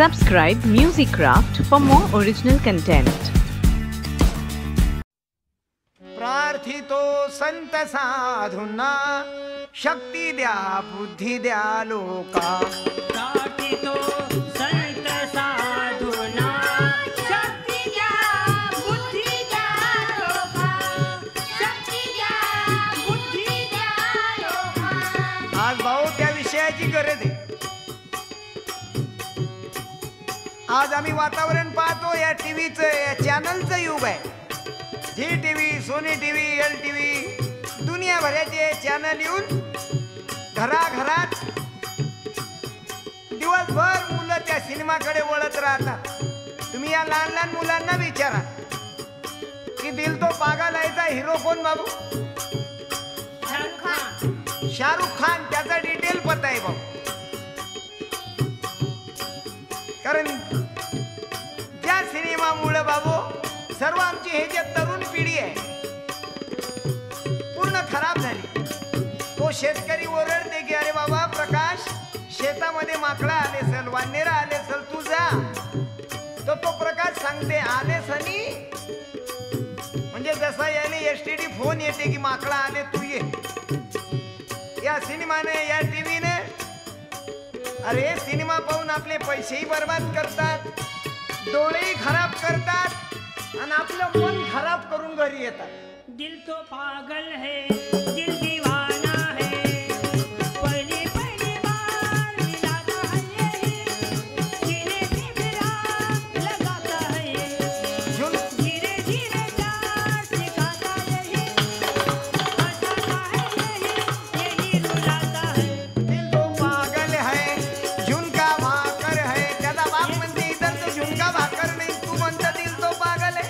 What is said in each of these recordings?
Subscribe Musicraft for more original content. प्रार्थितो संत साधूंना शक्ती द्या बुद्धी द्या लोका. प्रार्थितो संत साधूंना शक्ती द्या बुद्धी द्या लोका. शक्ती द्या बुद्धी द्या लोका. आज भाऊ त्या विषयाची गरज आहे. आज आम्ही वातावरण पाहतो, या टीव्हीचं या चॅनलचं युग आहे. Zee TV, Sony TV, L TV, दुनियाभराचे चॅनल येऊन घराघरात दिवसभर मुलं त्या सिनेमाकडे वळत राहतात. तुम्ही या लहान लहान मुलांना विचारा की दिल तो पागल आहेचा हिरो कोण बाबू? शाहरुख खान. त्याचा डिटेल पता आहे बाबू. कारण त्या सिनेमामुळे बाबू सर्व आमची हे जे तरुण पिढी आहे पूर्ण खराब झाली. तो शेतकरी ओरडते की अरे बाबा प्रकाश, शेतामध्ये माकडा आले सल, वानेरा आले सल, तू जा. तर तो प्रकाश सांगते आले सनी, म्हणजे जसा याने एसटीडी फोन येते की माकडा आले तू ये. या सिनेमाने, या टीव्हीने अरे सिनेमा पाहून आपले पैसेही बर्बाद करतात, डोळेही खराब करतात आणि आपलं मन खराब करून घरी येतात. दिल तो पागल है, दिल दीवाना है. पहली पहली बार मिलाता है ये, सीने से मेरा लगाता है ये. धीरे धीरे प्यार सिखाता है, हंसाता है यही रुलाता है. दिल तो पागल है, झुणका भाकर है. त्याचा बाप म्हणते इतर तो झुणका भाकर नाही, तू म्हणता दिल तो पागल आहे.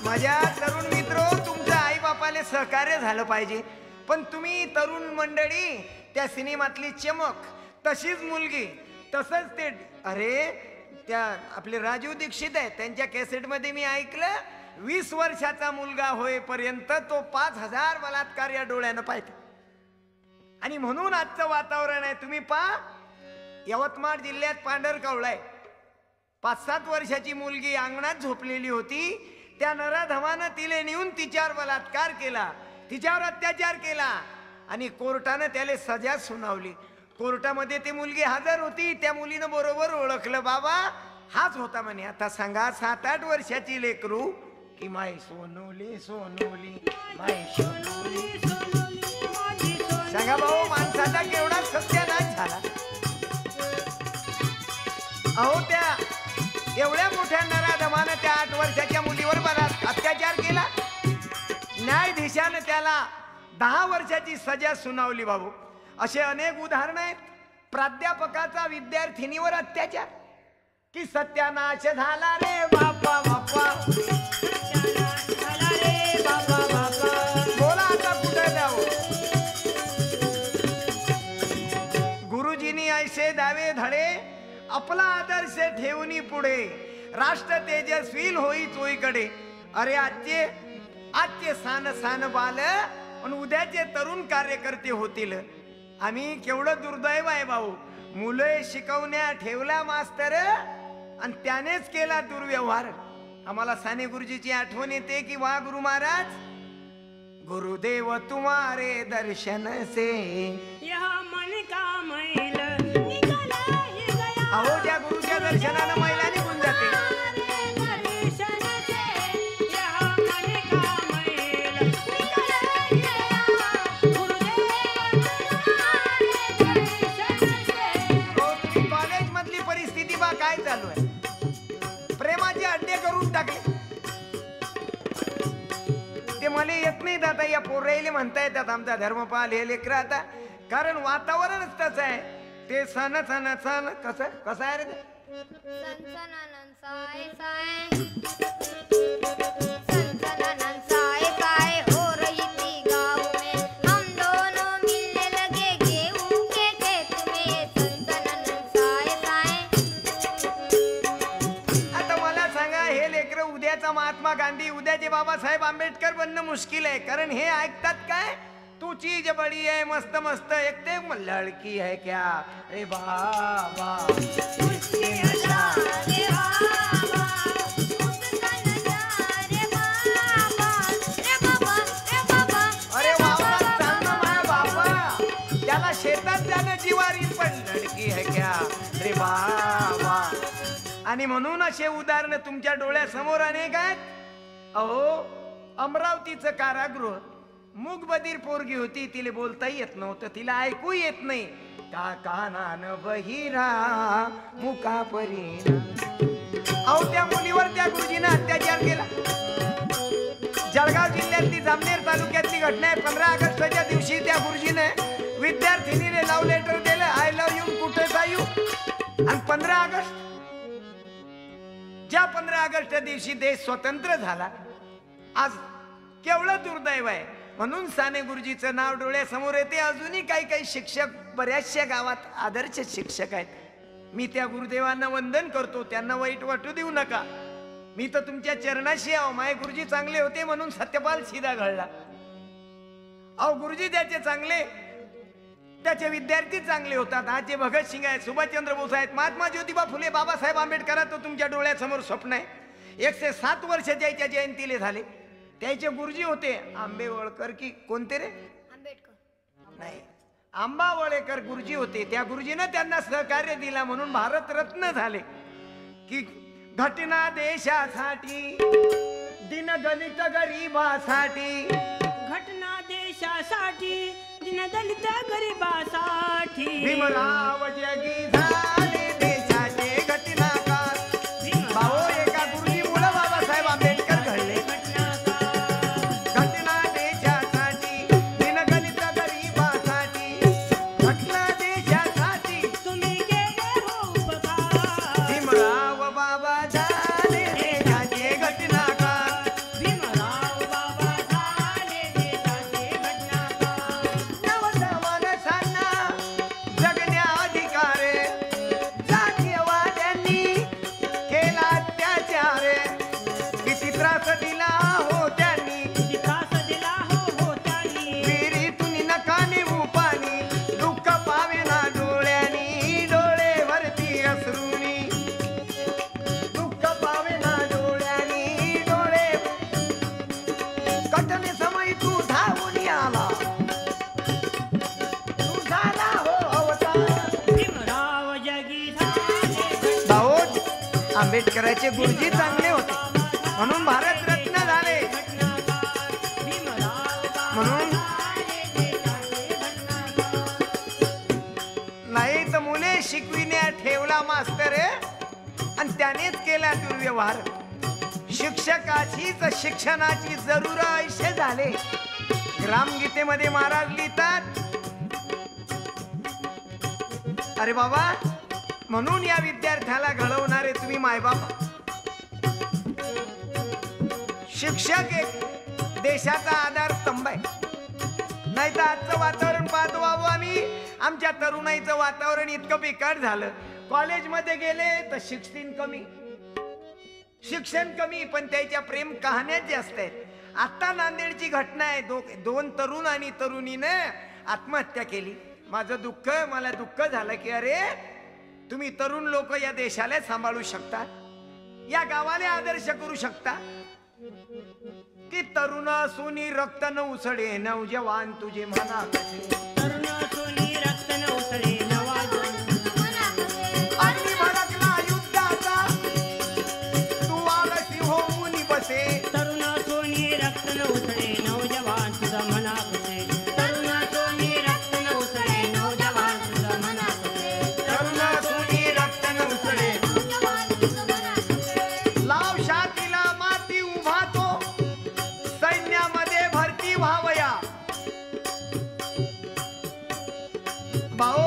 माझ्या तरुण मित्र, तुमचं आई बापाले सहकार्य झालं पाहिजे. पण तुम्ही तरुण मंडळी त्या सिनेमातली चमक, तशीच मुलगी, तसंच ते अरे त्या आपले राजीव दीक्षित आहे, त्यांच्या कॅसेटमध्ये मी ऐकलं 20 वर्षाचा मुलगा होईपर्यंत तो 5000 बलात्कार या डोळ्यानं पाहतो. आणि म्हणून आजचं वातावरण आहे. तुम्ही पहा, यवतमाळ जिल्ह्यात पांढरकवळा आहे, 5-7 वर्षाची मुलगी अंगणात झोपलेली होती. त्या नराधमानं तिले नेऊन तिच्यावर बलात्कार केला, तिच्यावर अत्याचार केला आणि कोर्टानं त्याला सजा सुनावली. कोर्टामध्ये ती मुलगी हजर होती. त्या मुलीनं बरोबर ओळखलं, बाबा हाच होता म्हणे. आता सांगा 7-8 वर्षाची लेकरू की माय सोनोली सोनोली माय सोनोली. सांगा भाऊ, माणसाचा केवढा सत्यानाश झाला. अहो त्या एवढ्या मोठ्या नराधमानं त्या 8 वर्षाच्या मुलीवर अत्याचार केला. न्यायाधीशानं त्याला 10 वर्षाची सजा सुनावली. बाबू असे अनेक उदाहरण आहेत. प्राध्यापकाचा विद्यार्थिनीवर अत्याचार की सत्यानाश झाला रे बापा बापा. बोला आता कुठे जाऊ. गुरुजींनी ऐसे दावे धडे, आपला आदर्श ठेवणी पुढे, राष्ट्र तेजस्वी होई चोईकडे. अरे आजचे सान बाल आणि उद्याचे तरुण कार्यकर्ते होतील. आम्ही केवढं दुर्दैव आहे भाऊ. मुलं शिकवण्या ठेवला मास्तर आणि त्यानेच केला दुर्व्यवहार. आम्हाला साने गुरुजीची आठवण येते की वा गुरु महाराज, गुरुदेव तुम्हारे दर्शन से यहाँ मन का मैल. अहो ज्या गुरुच्या दर्शनानं महिला निघून जाते. कॉलेज मधली परिस्थिती बा काय चालू आहे. प्रेमाचे अड्डे करून टाकले. ते मला येत नाही आता, या पोराईले म्हणता येतात आमचा धर्मपाल हे लेकर आता. कारण वातावरणच तसं आहे. ते सण कसं आहे रे ते. आता मला सांगा, हे लेकर उद्याचा महात्मा गांधी, उद्याचे बाबासाहेब आंबेडकर बनणं मुश्किल आहे. कारण हे ऐकतात काय, तू चीज बड़ी है मस्त मस्त एक ते लड़की है क्या रे बाबा उसकी अदा रे बाबा उसका नजारा रे बाबा रे बाबा रे बाबा अरे बाबा सांग ना माझ्या बाबा त्याला शेतात जाणं जिवारी पण लड़की है क्या रे बाबा. आणि म्हणून असे उदाहरण तुमच्या डोळ्यासमोर अनेक आहेत. अहो अमरावतीचं कारागृह मूगबधीर पोरगी होती. तिला बोलता येत नव्हतं, तिला ऐकू येत नाही. का कानान बहिरा मुका परीना. अहो त्या मुलीवर त्या गुरुजीनं अत्याचार केला. जळगाव जिल्ह्यातली जामनेर तालुक्यातली घटना आहे. 15 ऑगस्टच्या दिवशी त्या गुरुजीने विद्यार्थिनीने लव्ह लेटर दिलं, आय लव्ह यू कुठे जायू. आणि 15 ऑगस्ट ज्या 15 ऑगस्ट दिवशी देश स्वतंत्र झाला, आज केवढं दुर्दैव आहे. म्हणून साने गुरुजीचं नाव डोळ्यासमोर येते. अजूनही काही काही शिक्षक बऱ्याचशा गावात आदर्श शिक्षक आहेत. मी त्या गुरुदेवांना वंदन करतो, त्यांना वाईट वाटू देऊ नका. मी तर तुमच्या चरणाशी आहो. माझे गुरुजी चांगले होते म्हणून सत्यपाल सीधा घडला. अहो गुरुजी त्याचे चांगले, त्याचे विद्यार्थी चांगले होतात. आज जे भगतसिंग आहेत, सुभाषचंद्र बोस आहेत, महात्मा ज्योतिबा फुले, बाबासाहेब आंबेडकरांचं तुमच्या डोळ्यासमोर स्वप्न आहे. 107 वर्ष ज्याच्या जयंतीले झाले त्याचे गुरुजी होते आंबेवळकर की कोणते रे आंबेडकर नाही आंबावळेकर गुरुजी होते. त्या गुरुजीनं त्यांना सहकार्य दिला म्हणून भारतरत्न झाले. की घटना देशासाठी दिनगणित गरीबासाठी, घटना देशासाठी दलित गरिबासाठी. भीमराव जगी झाले देशाचे घटनाकार. भाऊ एका गुरुजीमुळे बाबासाहेब आंबेडकर घडले. घटना देशासाठी दिनगणित गरिबासाठी, घटना देशासाठी तुम्ही केले हो उपकार. भीमराव बाबा झाले देशाचे घटनाकार. भीमराव बाबा झाले देशाचे घटनाकार. नवमानसांना जगण्या अधिकार, जातीयवाद्यांनी केला अत्याचार. किती त्रास दिला हो त्यांनी, त्रास दिला हो त्यांनी. विहिरीतून नकाने पाणी, दुःख पावेना डोळ्यांनी, डोळेवरती अश्रूनी. दुःख पावेना डोळ्यांनी, डोळे कठणे समय तू धावून आला, तू झाला हो अवतार. भीमराव जगी झाले. भाऊ आंबेडकरांचे गुरुजी चांगले होते म्हणून भारतरत्न झाले. म्हणून नाही तर मुले शिकविण्या ठेवला मास्तर आणि त्यानेच केला दुर्व्यवहार. शिक्षकाचीच शिक्षणाची जरूर ऐशे झाले. ग्रामगीतेमध्ये महाराज लिहितात, अरे बाबा म्हणून या विद्यार्थ्याला घडवणारे तुम्ही मायबाप. शिक्षक एक देशाचा आधारस्तंभ आहे. नाही तर आजचं वातावरण पाहतो बाबा आम्ही, आमच्या तरुणाईचं वातावरण इतकं बिकट झालं. कॉलेजमध्ये गेले तर शिक्षण कमी पण त्याच्या प्रेम कहाण्याच जास्त आहेत. आता नांदेडची घटना आहे. दोन तरुण आणि तरुणीने आत्महत्या केली. माझं दुःख, मला दुःख झालं की अरे तुम्ही तरुण लोक या देशाला सांभाळू शकता, या गावाला आदर्श करू शकता. की तरुण सोनी रक्त न उसळे नवजवान तुझे म्हणा कसे. तरुण सोनी रक्त न उसळे नवजवान अग्नी भडकला युद्धाचा तू आळशी होऊन बसे. तरुण सोनी रक्त न उसळे नवजवान तुझा मना कसे. तरुण सोनी रक्त न उसळे नवजवान तुझा मना कसे. तरुण सोनी रक्त न उसळे लाव शातीला माती उभा तो सैन्यामध्ये भरती व्हावया. भाऊ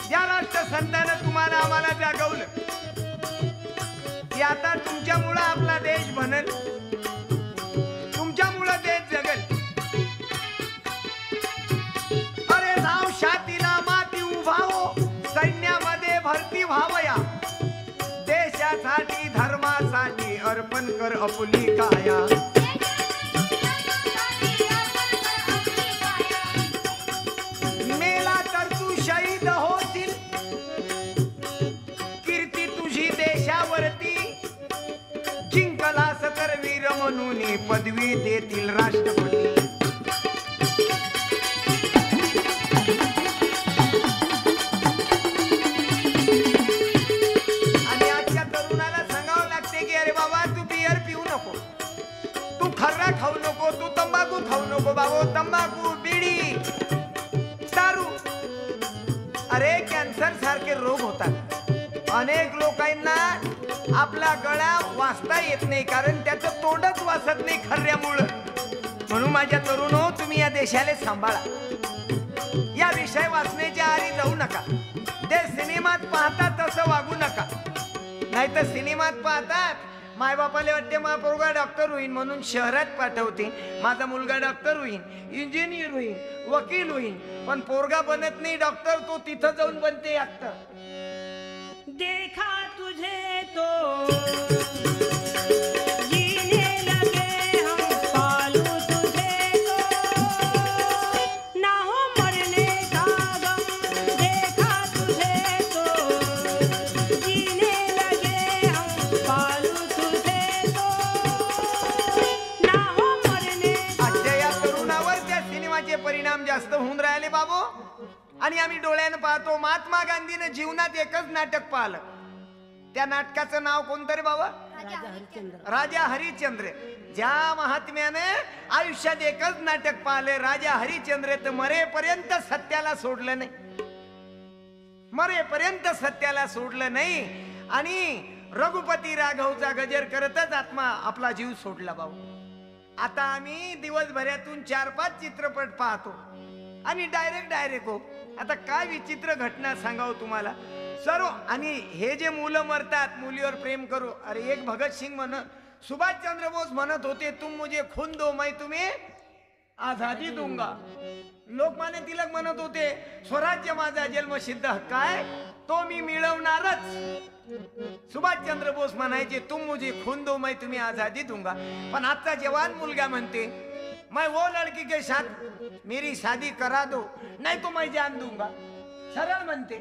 ज्या राष्ट्रसंतानं तुम्हाला आम्हाला जागवलं की आता तुमच्यामुळं आपला देश बनेल, तुमच्यामुळं देश जगेल. अरे नाव शातीला माती उभा हो सैन्यामध्ये भरती व्हावया. देशासाठी धर्मासाठी अर्पण कर आपली काया. आणि पदवी देतील राष्ट्रपती. आणि आजच्या तरुणाला सांगावं लागते की अरे बाबा तू बियर पिऊ नको, तू खर्रा खाऊ नको, तू तंबाखू खाऊ नको बाबा. तंबाखू, बिडी, दारू, अरे कॅन्सर सारखे रोग होतात. अनेक लोकांना आपला गळा वाचता येत नाही कारण त्याचं तोंडच वाचत नाही खर्यामुळं. म्हणून माझ्या तरुणो, तुम्ही या देशाला सांभाळा. या विषय वाचण्याच्या आरी जाऊ नका. ते सिनेमात पाहतात तसं वागू नका. नाही तर सिनेमात पाहतात मायबापाला वाटते माझा पोरगा डॉक्टर होईल म्हणून शहरात पाठवते, माझा मुलगा डॉक्टर होईल, इंजिनियर होईल, वकील होईल. पण पोरगा बनत नाही डॉक्टर, तो तिथं जाऊन बनते ऍक्टर. देखा तुझे तो जीने लगे हम, पालू तुझे तो ना हो मरने का गम. देखा तुझे तो जीने लगे हम, पालू तुझे तो ना हो मरने. आजच्या या तरुणावर त्या सिनेमाचे परिणाम जास्त होऊन राहिले बाबू. आणि आम्ही डोळ्यानं पाहतो महात्मा गांधीनं जीवनात एकच नाटक पाहिलं. त्या नाटकाचं नाव कोणतं रे बाबा? राजा हरिश्चंद्र. ज्या महात्म्याने आयुष्यात एकच नाटक पाहिले राजा हरिश्चंद्र, तर मरेपर्यंत सत्याला सोडलं नाही, मरेपर्यंत सत्याला सोडलं नाही. आणि रघुपती राघवचा गजर करतच आत्मा आपला जीव सोडला बाबू. आता आम्ही दिवसभरातून 4-5 चित्रपट पाहतो आणि डायरेक्ट हो. आता काय विचित्र घटना सांगावं तुम्हाला सर्व. आणि हे जे मुलं मरतात मुलीवर प्रेम करू. अरे एक भगतसिंग सुभाषचंद्र बोस म्हणत होते, तुम मुझे खून दो मैं तुम्हें आझादी दूंगा. लोकमान्य तिलक म्हणत होते, स्वराज्य माझा जन्मसिद्ध हक्क आहे, तो मी मिळवणारच. सुभाषचंद्र बोस म्हणायचे, तुम मुझे खून दो मैं तुम्हें आझादी दूंगा. पण आजचा जवान मुलगा म्हणते, मैं वो लड़की के साथ मेरी शादी करा दो नहीं तो मैं जान दूंगा. सरल बनते.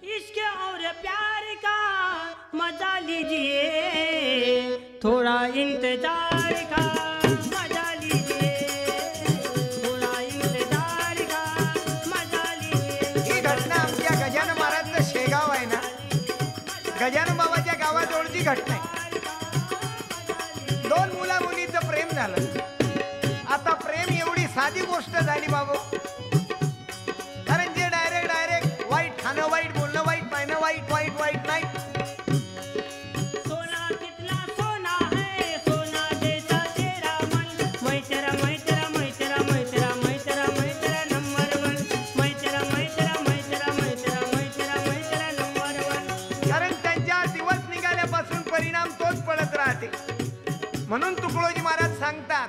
इश्क और प्यार का मजा लीजिए, थोड़ा इंतजार का मजा लीजिए, थोड़ा इंतजार का मजा लीजिए. ही घटना आमच्या गजानन महाराजचं शेगाव आहे ना, गजानन बाबाच्या गावाजवळची घटना आहे. 2 मुला मुलीचं प्रेम झालं. आता प्रेम एवढी साधी गोष्ट झाली बाबू. कारण जे डायरेक्ट वाईट खाणं, वाईट बोलणं, वाईट पाहणं, वाईट नाही. सोना कितना सोना है, सोना जैसा तेरा मन, मैं तेरा मैं तेरा मैं तेरा मैं तेरा मैं तेरा मैं तेरा नंबर 1, मैं तेरा मैं तेरा मैं तेरा मैं तेरा मैं तेरा मैं तेरा नंबर 1. कारण त्यांच्या दिवस निघाल्यापासून परिणाम तोच पडत राहते. म्हणून तुकडोजी महाराज सांगतात,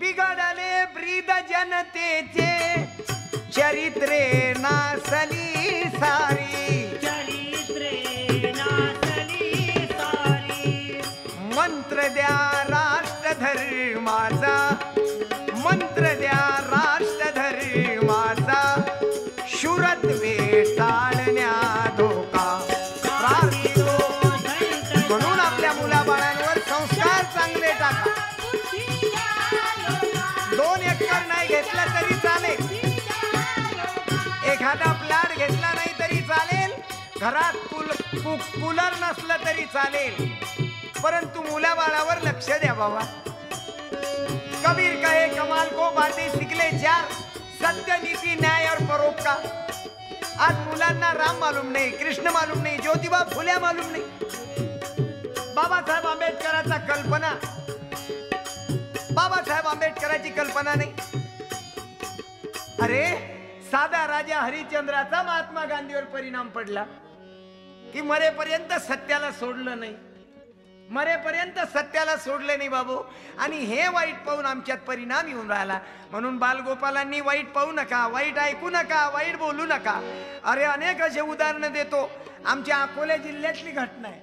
बिघडले ब्रीद जनतेचे चरित्रे नासली सारी, चरित्रे नासली सारी. मंत्र द्या राष्ट्र धर्माचा, मंत्र द्या राष्ट्र धर्माचा, शूरत्वे टाळण्या धोका राखितो. म्हणून आपल्या मुलाबाळांवर संस्कार चांगले टाका. 2 एकर नाही घेतला तरी चालेल, एखादा प्लॅट घेतला नाही तरी चालेल, घरात कूलर नसलं तरी चालेल, परंतु मुलाबाळावर लक्ष द्या बाबा. कबीर कहे कमाल को बातें शिकले 4, सत्य, नीति, न्याय और परोपकार. आज मुलांना राम मालूम नाही, कृष्ण मालूम नाही, ज्योतिबा फुले मालूम नाही, बाबासाहेब आंबेडकरांचा कल्पना, बाबासाहेब आंबेडकरांची कल्पना नाही. अरे साधा राजा हरिश्चंद्राचा महात्मा गांधीवर परिणाम पडला की मरेपर्यंत सत्याला सोडलं नाही, मरेपर्यंत सत्याला सोडले नाही बाबू. आणि हे वाईट पाहून आमच्यात परिणाम येऊन राहिला. म्हणून बालगोपालांनी वाईट पाहू नका, वाईट ऐकू नका, वाईट बोलू नका. अरे अनेक असे उदाहरणं देतो. आमच्या अकोला जिल्ह्यातली घटना आहे,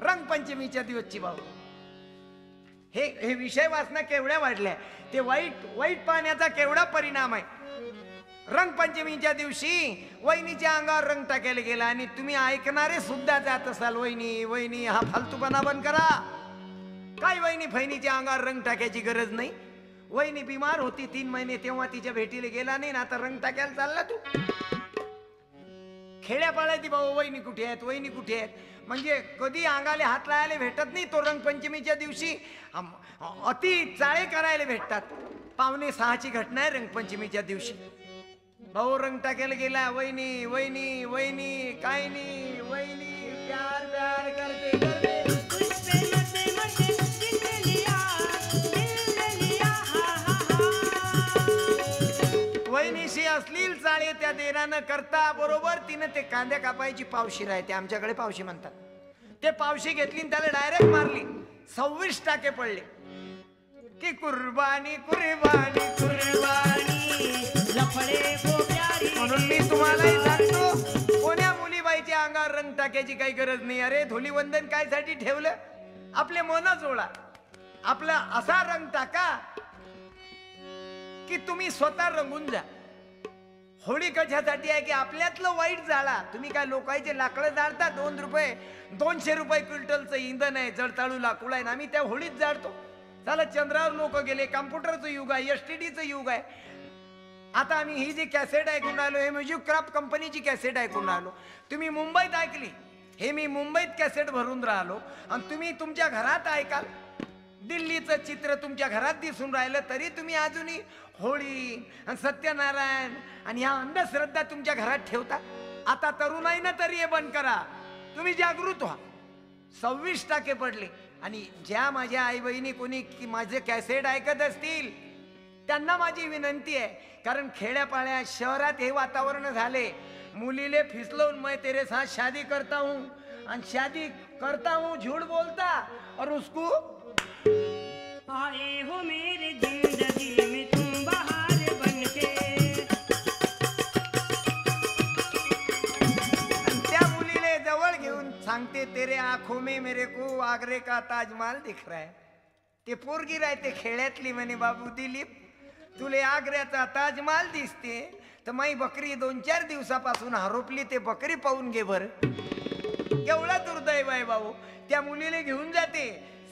रंगपंचमीच्या दिवसची बाबू. हे विषय वाचना केवढ्या वाढल्या, ते वाईट पाहण्याचा केवढा परिणाम आहे. रंगपंचमीच्या दिवशी वहिनीच्या अंगावर रंग टाकायला गेला आणि तुम्ही ऐकणारे सुद्धा जात असाल, वहिनी वहिनी हा फालतूपणा बंद करा. काय वहिनी फैनीच्या अंगावर रंग टाकायची गरज नाही. वहिनी बिमार होती 3 महिने तेव्हा तिच्या भेटीला गेला नाही ना, आता रंग टाकायला चालला तू. खेड्यापाड्याची भाऊ वहिनी कुठे आहेत, वहिनी कुठे आहेत, म्हणजे कधी अंगाले हात लावायला भेटत नाही. तो रंगपंचमीच्या दिवशी अति चाळे करायला भेटतात. 5:45ची घटना आहे रंगपंचमीच्या दिवशी. भाऊ रंग टाकायला गेला, वहिनी वहिनी वहिनी काय नाही, वहिनी प्यार प्यार करते करते. वहिनीशी अश्लील चाळे त्या देरानं करता बरोबर तिनं ते कांद्या कापायची पावशी राहते, आमच्याकडे पावशी म्हणतात. ते पावशी घेतली आणि त्याला डायरेक्ट मारली. 26 टाके पडले. की कुर्बानी कुर्बानी कुर्बानी लफडे प्यारी. म्हणून मी तुम्हालाही सांगतो, कोण्या मुलीबाईच्या अंगावर रंग टाकायची काही गरज नाही. अरे धुलीवंदन कायसाठी ठेवलं, आपले मन जोडा, आपला असा रंग टाका की तुम्ही स्वतः रंगून जा. होळी कशासाठी आहे की आपल्यातलं वाईट जाळा. तुम्ही काय लोकांचे लाकडं जाळता, 2 रुपये 200 रुपये क्विंटलचं इंधन आहे, जळताळू लाकूड आहे, आम्ही त्या होळीत जाळतो. चला चंद्रावर लोक गेले, कम्प्युटरचं युग आहे, STDचं युग आहे. आता आम्ही ही जी कॅसेट ऐकून राहिलो, हे म्युझिक क्राफ्ट कंपनीची कॅसेट ऐकून राहिलो. तुम्ही मुंबईत ऐकली, हे मी मुंबईत कॅसेट भरून राहिलो आणि तुम्ही तुमच्या घरात ऐकाल. दिल्लीचं चित्र तुमच्या घरात दिसून राहिलं तरी तुम्ही अजूनही होळी आणि सत्यनारायण आणि ह्या अंधश्रद्धा तुमच्या घरात ठेवता. आता तरुणाईनं तरी हे बंद करा, तुम्ही जागृत व्हा. 26 टाके पडले. आणि ज्या माझ्या आई बहिणी कोणी माझे कॅसेट ऐकत असतील त्यांना माझी विनंती आहे, कारण खेड्यापाड्या शहरात हे वातावरण झाले, मुलीले फिसलवून मैं तेरे साथ शादी करता हूँ आणि शादी करता हूँ झूठ बोलता और उसको आए हो मेरी जिंदगी में तुम बहार बनके. त्या मुलीले जवळ घेऊन सांगते, तेरे आंखों में मेरे को आगरे का ताजमहल दिख रहा है. ते पोरगी राहते खेड्यातली, म्हणे बाबू दिलीप तुले आग्र्याचा ताजमहल दिसते, तर माई बकरी 2-4 दिवसापासून हरपली, ते बकरी पाहून घे बर. एवढा दुर्दैव आहे भाऊ. त्या मुलीला घेऊन जाते,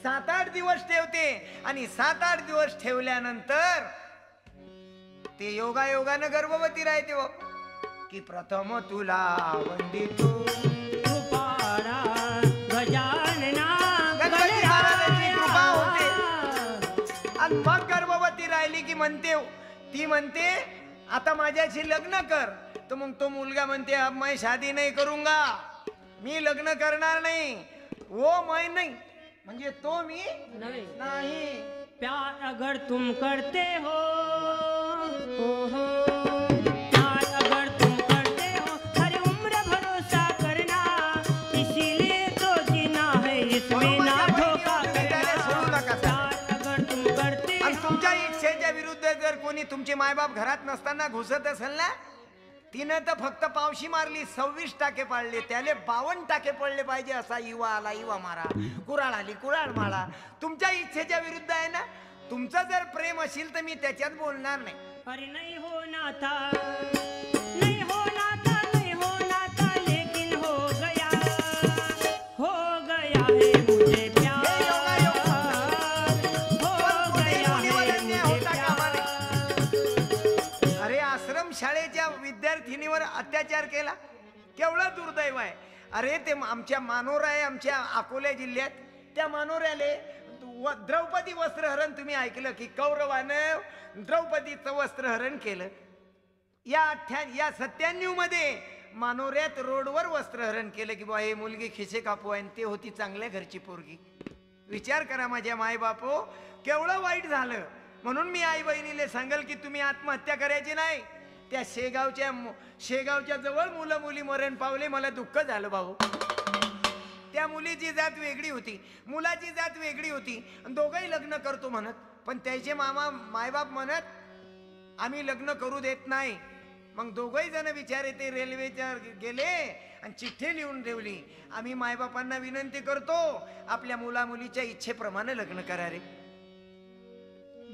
7-8 दिवस ठेवते आणि 7-8 दिवस ठेवल्यानंतर ते योगायोगानं गर्भवती राहते. हो की प्रथम तुला वंदितो कृपाळा गजानना गणपती महाराजांची कृपा होते. आणि मग गर्भवती राहिली की म्हणते, ती म्हणते आता माझ्याशी लग्न कर. तर मग तो मुलगा म्हणते, अब मैं शादी नहीं करूंगा, मी लग्न करणार नाही. वो मैं नहीं म्हणजे तो मी नाही. प्यार अगर तुम करते हो, प्यार अगर तुम करते हो, हर उम्र भरोसा करना, इसीलिए तो जीना है इसमें ना धोखा करना. प्यार अगर तुम करते हो. आणि तुमच्या इच्छेच्या विरुद्ध जर कोणी तुमचे मायबाप घरात नसताना घुसत असेल ना, तिनं तर फक्त पावशी मारली, 26 टाके पाडले, त्याले 52 टाके पडले पाहिजे. असा युवा आला युवा मारा, कुराळ आली कुराळ मारा. तुमच्या इच्छेच्या विरुद्ध आहे ना. तुमचं जर प्रेम असेल तर मी त्याच्यात बोलणार नाही. अरे नहीं होना था, नहीं होना था, नहीं होना था, लेकिन हो गया है मुझे प्यार, हो गया है मुझे प्यार. अरे आश्रम शाळेच्या विद्यार्थिनीवर अत्याचार केला, केवढा दुर्दैव आहे. अरे ते आमच्या मानोरा आहे, आमच्या अकोला जिल्ह्यात, त्या मानोऱ्याले द्रौपदी वस्त्रहरण तुम्ही ऐकलं की कौरवानं द्रौपदीचं वस्त्रहरण केलं. या 97 मध्ये मानोऱ्यात रोडवर वस्त्रहरण केलं की बा हे मुलगी खिसे कापू आहे, ते होती चांगल्या घरची पोरगी. विचार करा माझ्या माय बापो, केवढं वाईट झालं. म्हणून मी आई बहिणीला सांगेल की तुम्ही आत्महत्या करायची नाही. त्या शेगावच्या जवळ मुलं मुली मरण पावले, मला दुःख झालं भाऊ. त्या मुलीची जात वेगळी होती, मुलाची जात वेगळी होती, दोघंही लग्न करतो म्हणत, पण त्याचे मायबाप म्हणत आम्ही लग्न करू देत नाही. मग दोघंही जण विचारे ते रेल्वेच्या गेले आणि चिठ्ठी लिहून ठेवली, आम्ही मायबापांना विनंती करतो आपल्या मुला मुलीच्या इच्छेप्रमाणे लग्न करा रे.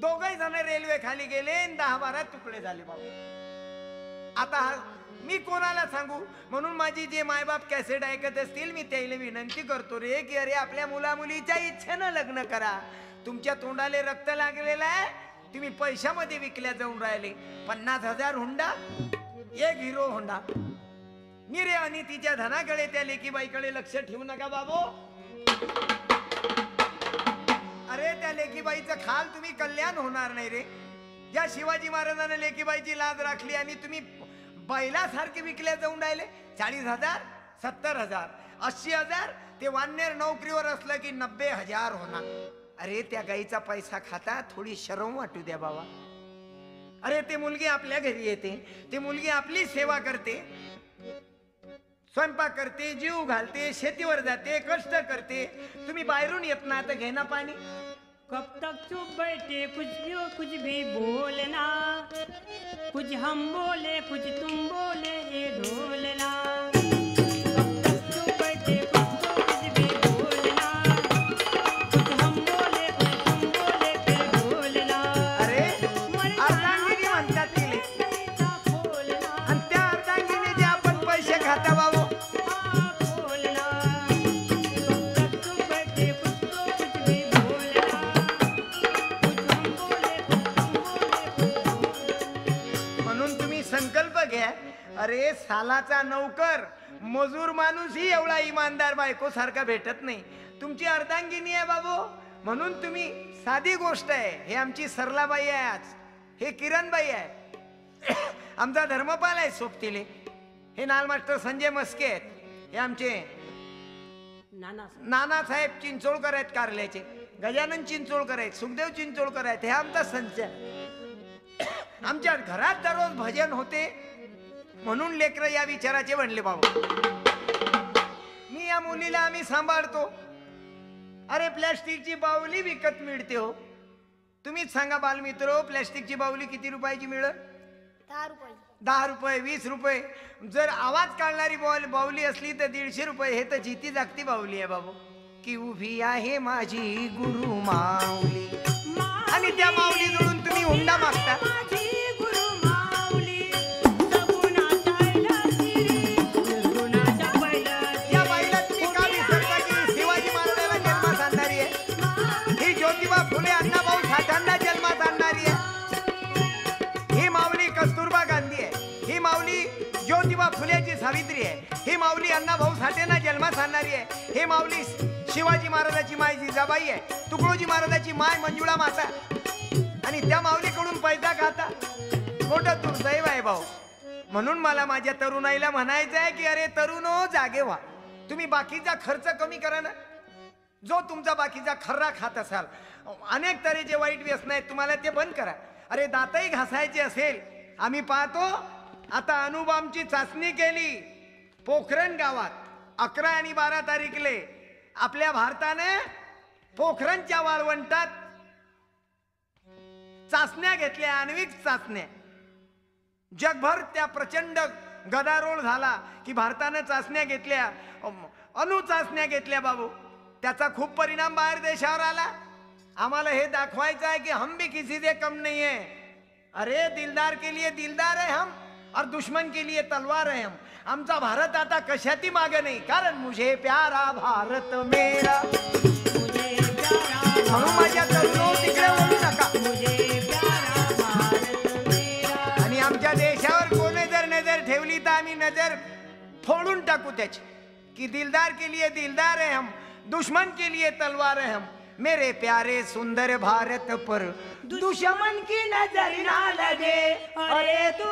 दोघंही जण रेल्वे खाली गेले, 10-12 तुकडे झाले बाबा. आता मी कोणाला सांगू? म्हणून माझी जे मायबाप कॅसेट ऐकत असतील मी त्याला विनंती करतो रे की अरे आपल्या मुलामुलीच्या इच्छेनं लग्न करा. तुमच्या तोंडाले रक्त लागलेलं आहे, तुम्ही पैशामध्ये विकल्या जाऊन राहिले. 50,000 हुंडा, एक हिरो होंडा. निरे आणि तिच्या धनाकडे त्या लेकीबाईकडे लक्ष ठेवू नका बाबो. अरे त्या लेकीबाईचं खाल तुम्ही कल्याण होणार नाही रे. ज्या शिवाजी महाराजांनी लेकीबाईची लाज राखली आणि तुम्ही बैलासारखे विकल्या जाऊन राहिले. 40,000, 70,000, 80,000. ते वान्यर नोकरीवर असलं की 90,000 होणार. अरे त्या गाईचा पैसा खाता थोडी शरम वाटू द्या बाबा. अरे ते मुलगी आपल्या घरी येते, ती मुलगी आपली सेवा करते, स्वयंपाक करते, जीव घालते, शेतीवर जाते, कष्ट करते. तुम्ही बाहेरून येत ना तर घे ना पाणी. कब तक चुप बैठे कुछ भी बोलना, कुछ हम बोले कुछ तुम बोले ये ढोलना. कब तक चुप बैठे कुछ भी बोलना, कुछ हम बोले कुछ तुम बोले फिर ढोलना. अरे अर्धांगिनी म्हणतात तिले, आणि त्या अर्धांगिनी जे आपण पैसे खाता बाबू. संकल्प घ्या. अरे सालाचा नौकर मजूर माणूसही एवढा इमानदार बायको सारखा भेटत नाही. तुमची अर्धांगिनी आहे बाबू, म्हणून तुम्ही साधी गोष्ट आहे. हे आमची सरलाबाई आहे, आज हे किरणबाई आहे, आमचा धर्मपाल आहे सोबतीले, हे नाल मास्टर संजय मस्के आहेत, हे आमचे नानासाहेब चिंचोळकर आहेत कारल्याचे, गजानन चिंचोळकर आहेत, सुखदेव चिंचोळकर आहेत, हे आमचा संजय. आमच्या घरात दररोज भजन होते म्हणून लेकर या विचाराचे बनले बाबा. मी या मुलीला आम्ही सांभाळतो. अरे प्लॅस्टिकची बाहुली विकत मिळते हो. तुम्हीच सांगा बालमित्र, प्लॅस्टिकची बाहुली किती रुपयाची मिळेल? 10 रुपये. 10 रुपये, 20 रुपये. जर आवाज काढणारी बाहुली असली तर 150 रुपये. हे तर जिती जागती बाहुली आहे बाबू. की उभी आहे माझी गुरु माऊली, आणि त्या माऊली जोडून तुम्ही हुंडा मागता. या बाईला तुम्ही का विसरता की शिवाजी महाराजांना जन्मास आणणारी आहे, ही ज्योतिबा फुले अण्णाभाऊ साठ्यांना जन्मास आणणारी आहे, ही माऊली कस्तुरबा गांधी आहे, ही माऊली ज्योतिबा फुलेची सावित्री आहे, ही माऊली अण्णाभाऊ साठेंना जन्मास आणणारी आहे, ही माऊली शिवाजी महाराजाची माय जिजाबाई आहे, तुकडोजी महाराजाची माय मंजुळा माता, आणि त्या माऊलीकडून पैसा खाता. मोठं दुर्दैव आहे भाऊ. म्हणून मला माझ्या तरुणाईला म्हणायचं आहे की अरे तरुणो जागे व्हा. तुम्ही बाकीचा खर्च कमी करा ना. जो तुमचा बाकीचा खर्रा खात असाल, अनेक तऱ्हेचे वाईट व्यसन आहेत, तुम्हाला ते बंद करा. अरे दातही घासायचे असेल, आम्ही पाहतो आता अणुबॉम्बची चाचणी केली पोखरण गावात 11 आणि 12 तारीखले. आपल्या भारताने पोखरणच्या वाळवंटात चाचण्या घेतल्या, आण्विक चाचण्या. जगभर त्या प्रचंड गदारोळ झाला की भारताने चाचण्या घेतल्या, अणु चाचण्या घेतल्या बाबू. त्याचा खूप परिणाम बाहेर देशावर आला. आम्हाला हे दाखवायचं आहे की हम भी किसी से कम नहीं है. अरे दिलदार के लिए दिलदार है हम, और दुश्मन के लिए तलवार है हम. आमचा भारत आता कशाती मागे नाही, कारण मुझे प्यारा भारत मेरा. म्हणून माझ्या तरुणो तिकडे बोलू नका. आणि आमच्या देशावर कोणी जर नजर ठेवली तर आम्ही नजर फोडून टाकू त्याची. कि दिलदार के लिए दिलदार है हम, दुश्मन के लिए तलवार है हम. मेरे प्यारे सुंदर भारत पर दुश्मन की नजर ना लगे. अरे तू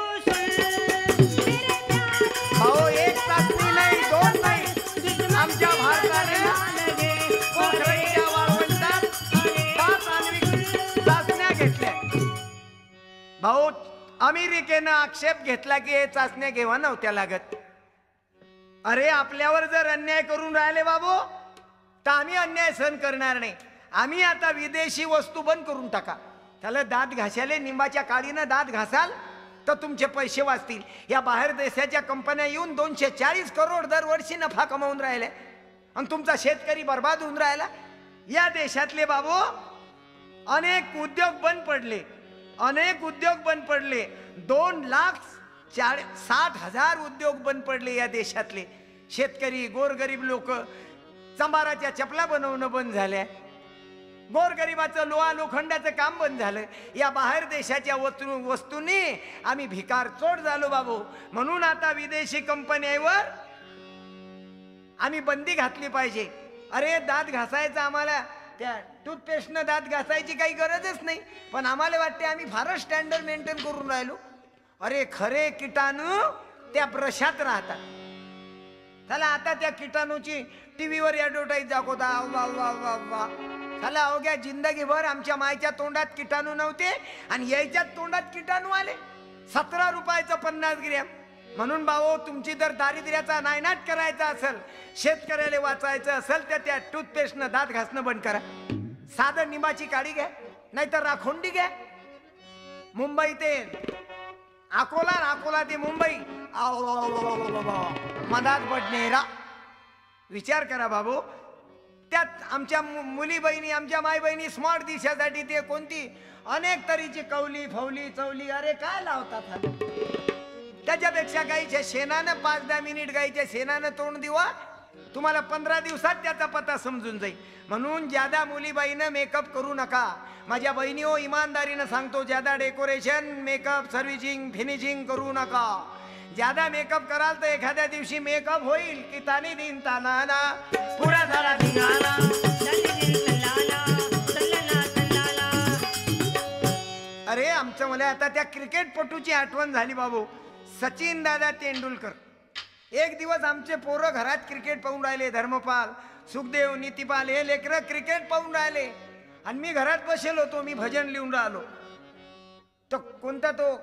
भाऊ, एक चाचणी नाही, 2 नाही, आमच्या भारताने पोखरणच्या वाळवंटात 5 आण्विक चाचण्या घेतल्या. भाऊ, अमेरिकेनं आक्षेप घेतला की हे चाचण्या घेवा नव्हत्या लागत. अरे आपल्यावर जर अन्याय करून राहिले बाबू तर आम्ही अन्याय सहन करणार नाही. आम्ही आता विदेशी वस्तू बंद करून टाका. त्याला दात घासायला निंबाच्या काळीनं दात घासाल तर तुमचे पैसे वाचतील. या बाहेर देशाच्या कंपन्या येऊन 240 करोड दरवर्षी नफा कमावून राहिले, आणि तुमचा शेतकरी बर्बाद होऊन राहिला. या देशातले बाबू अनेक उद्योग बंद पडले, अनेक उद्योग बंद पडले. 2 60,000 उद्योग बंद पडले या देशातले. शेतकरी गोरगरीब लोक चंबाराच्या चपला बनवणं बंद झाल्या. गोरगरिबाचं लोहा लोखंडाचं काम बंद झालं. या बाहेर देशाच्या वस्तूंनी आम्ही भिकार चोट झालो बाबू. म्हणून आता विदेशी कंपन्यांवर आम्ही बंदी घातली पाहिजे. अरे दात घासायचा आम्हाला त्या टूथपेस्टनं दात घासायची काही गरजच नाही, पण आम्हाला वाटते आम्ही फारच स्टँडर्ड मेंटेन करून राहिलो. अरे खरे किटाणू त्या ब्रशात राहतात. चला आता त्या किटाणूची टीव्हीवर ॲडव्हर्टाईज दाखवता. वा वा वा वा. चला अवघ्या जिंदगीभर आमच्या मायच्या तोंडात किटाणू नव्हते आणि यायच्यात तोंडात किटाणू आले. 17 रुपयाचं 50 ग्रॅम. म्हणून भाऊ तुमची जर दारिद्र्याचा नायनाट करायचा असेल, शेतकऱ्याला वाचायचं असेल तर त्या टूथपेस्टनं दात घासणं बंद करा. साधं निंबाची काडी घ्या, नाहीतर राखोंडी घ्या. मुंबई ते अकोला ते मुंबई मधात बडनेरा. विचार करा बाबू. त्यात आमच्या मुली बहिणी आमच्या माय बहिणी स्मार्ट दिशासाठी ते कोणती अनेक तऱ्हेची कवली फवली चवली अरे काय लावतात. त्याच्यापेक्षा गाईच्या शेणानं 5-10 मिनिट गाईच्या शेणानं तोंड दिवा, तुम्हाला 15 दिवसात त्याचा पत्ता समजून जाईल. म्हणून ज्यादा मुलीबाईनं मेकअप करू नका. माझ्या बहिणी हो इमानदारीनं सांगतो, ज्यादा डेकोरेशन मेकअप सर्व्हिसिंग फिनिशिंग करू नका. ज्यादा मेकअप कराल तर एखाद्या दिवशी मेकअप होईल की तानी दिन तानाना पुरा झाला धिंगाणा. अरे आमचं मला आता त्या क्रिकेटपटूची आठवण झाली बाबू. सचिन दादा तेंडुलकर. एक दिवस आमचे पोरं घरात क्रिकेट पाहून राहिले. धर्मपाल सुखदेव नीतिपाल हे लेकरं क्रिकेट पाहून राहिले आणि मी घरात बसेल होतो. मी भजन लिहून राहिलो. तो कोणता तो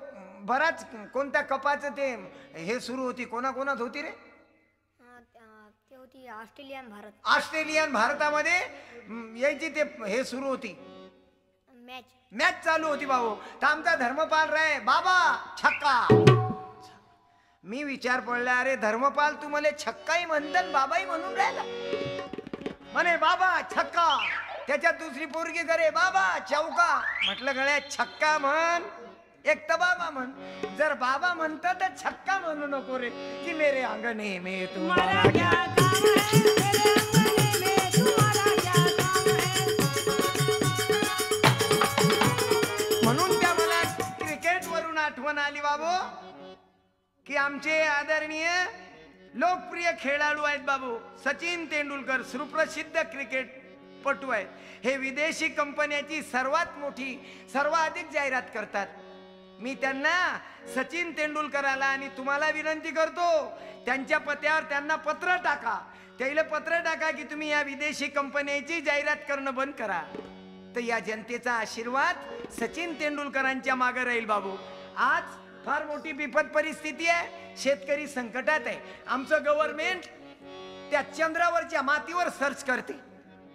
बराच कोणत्या कपाचं ते हे सुरू होती. कोणाकोणात होती रे? ते होती ऑस्ट्रेलियन भारत. ऑस्ट्रेलियन भारतामध्ये यायची ते हे सुरू होती. मॅच चालू होती भाऊ. तर आमचा धर्मपाल राय बाबा छक्का. मी विचार पडला, अरे धर्मपाल तू मला छक्काही म्हणतात बाबाही म्हणून राहिला. म्हणे बाबा छक्का. त्याच्यात दुसरी पोरगी करे बाबा चौका. म्हटलं गळ्या छक्का म्हण एक तर बाबा म्हण. जर बाबा म्हणतं तर छक्का म्हणू नको रे. की मेरे अंगणे में तुम्हारा क्या काम है, मेरे अंगणे में तुम्हारा क्या काम है. म्हणून त्या मला क्रिकेट वरून आठवण आली बाबू की आमचे आदरणीय लोकप्रिय खेळाडू आहेत बाबू सचिन तेंडुलकर. सुप्रसिद्ध क्रिकेटपटू आहेत. हे विदेशी कंपन्याची सर्वात मोठी सर्वाधिक जाहिरात करतात. मी त्यांना सचिन तेंडुलकराला आणि तुम्हाला विनंती करतो, त्यांच्या पत्यावर त्यांना पत्र टाका. त्याला पत्र टाका की तुम्ही या विदेशी कंपन्याची जाहिरात करणं बंद करा. तर या जनतेचा आशीर्वाद सचिन तेंडुलकरांच्या मागे राहील बाबू. आज फार मोठी बिपत परिस्थिती आहे. शेतकरी संकटात आहे. आमचं गव्हर्नमेंट त्या चंद्रावरच्या मातीवर सर्च करते.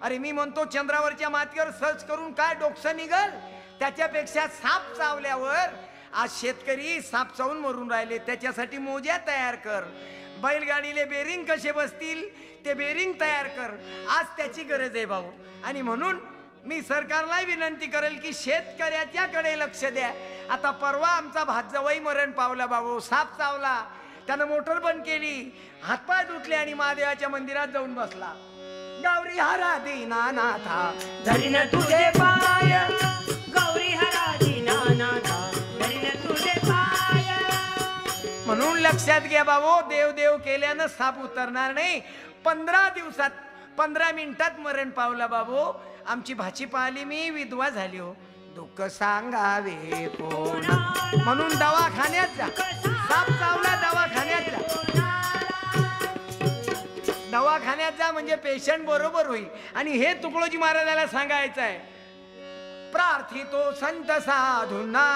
अरे मी म्हणतो चंद्रावरच्या मातीवर सर्च करून काय डोकसं निघल. त्याच्यापेक्षा साप चावल्यावर आज शेतकरी साप चावून मरून राहिले. त्याच्यासाठी मोज्या तयार कर. बैलगाडीले बेरिंग कसे बसतील ते बेरिंग तयार कर. आज त्याची गरज आहे भाऊ. आणि म्हणून मी सरकारला विनंती करेल की शेतकऱ्याच्याकडे लक्ष द्या. आता परवा आमचा भातजवाई मरण पावला बाबू. साप चावला. त्यानं मोटर बंद केली, हातपाय धुतले आणि महादेवाच्या मंदिरात जाऊन बसला. गौरी हरा दीनानाथा धरीन तुझे पाय, गौरी हरा दीनानाथा धरीन तुझे पाय. म्हणून लक्षात घ्या बाबू, देव देव केल्यानं साप उतरणार नाही. 15 दिवसात 15 मिनिटात मरण पावला बाबू. आमची भाची पाहिली मी विधवा झाली हो. दुःख सांगावे कोण. म्हणून दवाखान्यात जा. साप चावला दवाखान्यात जा. दवाखान्यात जा म्हणजे पेशंट बरोबर होईल. आणि हे तुकडोजी महाराजाला सांगायचं आहे, प्रार्थितो संत साधूंना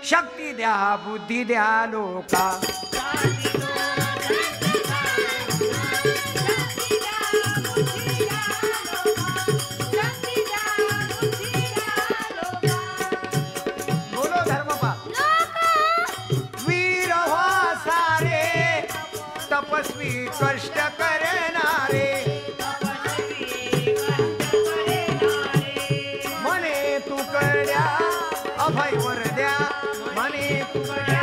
शक्ती द्या बुद्धी द्या लोका. बोलो धर्मपाल. वीर व्हा सारे तपस्वी कष्ट करणारे. म्हणे तू कड्या अभय वर द्या. म्हणे तू कड्या